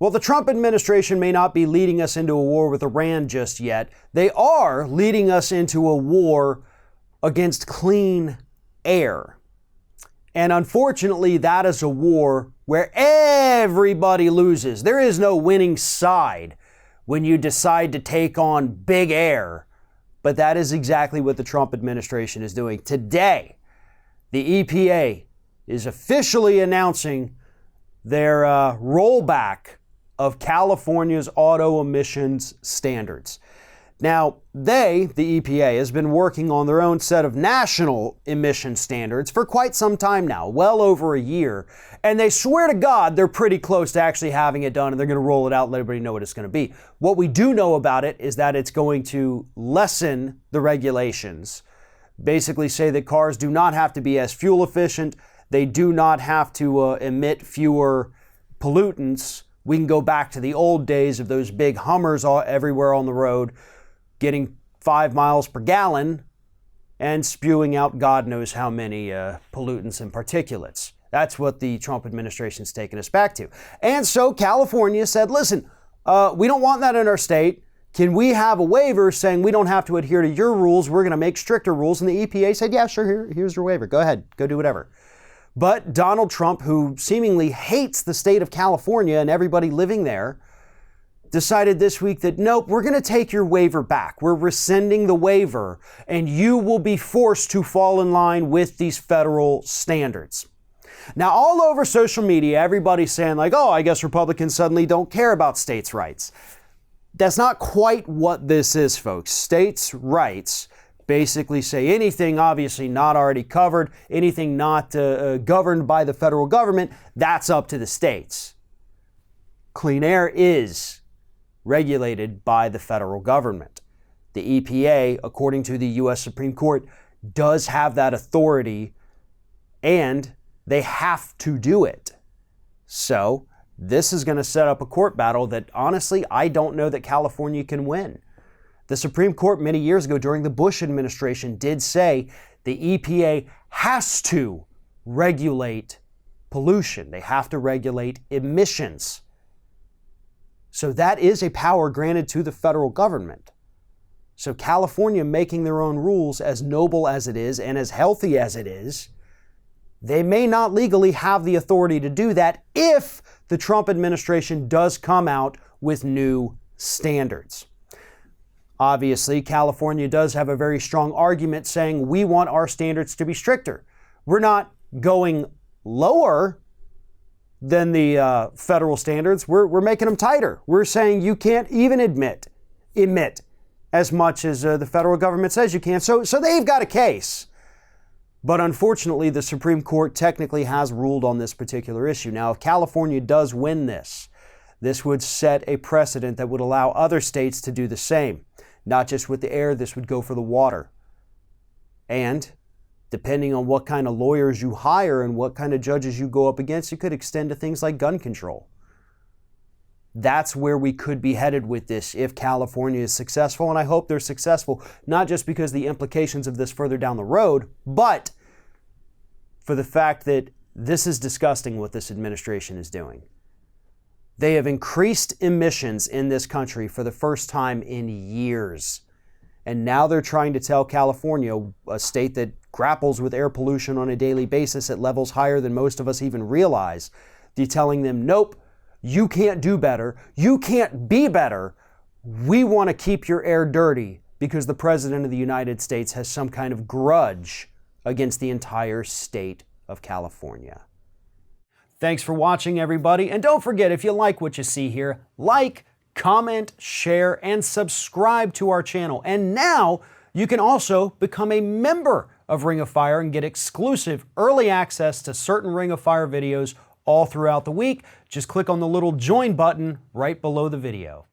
Well, the Trump administration may not be leading us into a war with Iran just yet. They are leading us into a war against clean air. And unfortunately, that is a war where everybody loses. There is no winning side when you decide to take on big air. But that is exactly what the Trump administration is doing. Today, the EPA is officially announcing their rollback of California's auto emissions standards. Now, the EPA, has been working on their own set of national emission standards for quite some time now, well over a year. And they swear to God they're pretty close to actually having it done, and they're going to roll it out and let everybody know what it's going to be. What we do know about it is that it's going to lessen the regulations. Basically say that cars do not have to be as fuel efficient. They do not have to emit fewer pollutants. We can go back to the old days of those big Hummers everywhere on the road, getting 5 miles per gallon and spewing out God knows how many pollutants and particulates. That's what the Trump administration's taken us back to. And so California said, listen, we don't want that in our state. Can we have a waiver saying we don't have to adhere to your rules? We're going to make stricter rules. And the EPA said, yeah, sure, here's your waiver. Go ahead, go do whatever. But Donald Trump, who seemingly hates the state of California and everybody living there, decided this week that, nope, we're going to take your waiver back. We're rescinding the waiver, and you will be forced to fall in line with these federal standards. Now, all over social media, everybody's saying like, oh, I guess Republicans suddenly don't care about states' rights. That's not quite what this is, folks. States' rights basically say anything obviously not already covered, anything not governed by the federal government, that's up to the states. Clean air is regulated by the federal government. The EPA, according to the U.S. Supreme Court, does have that authority, and they have to do it. So this is going to set up a court battle that honestly, I don't know that California can win. The Supreme Court many years ago during the Bush administration did say the EPA has to regulate pollution. They have to regulate emissions. So that is a power granted to the federal government. So California making their own rules, as noble as it is and as healthy as it is, they may not legally have the authority to do that if the Trump administration does come out with new standards. Obviously, California does have a very strong argument saying we want our standards to be stricter. We're not going lower than the federal standards. We're making them tighter. We're saying you can't even emit as much as the federal government says you can. So they've got a case. But unfortunately, the Supreme Court technically has ruled on this particular issue. Now, if California does win this would set a precedent that would allow other states to do the same. Not just with the air, this would go for the water. And depending on what kind of lawyers you hire and what kind of judges you go up against, it could extend to things like gun control. That's where we could be headed with this if California is successful, and I hope they're successful, not just because of the implications of this further down the road, but for the fact that this is disgusting what this administration is doing. They have increased emissions in this country for the first time in years. And now they're trying to tell California, a state that grapples with air pollution on a daily basis at levels higher than most of us even realize, they're telling them, nope, you can't do better. You can't be better. We want to keep your air dirty because the President of the United States has some kind of grudge against the entire state of California. Thanks for watching, everybody. And don't forget, if you like what you see here, like, comment, share, and subscribe to our channel. And now you can also become a member of Ring of Fire and get exclusive early access to certain Ring of Fire videos all throughout the week. Just click on the little join button right below the video.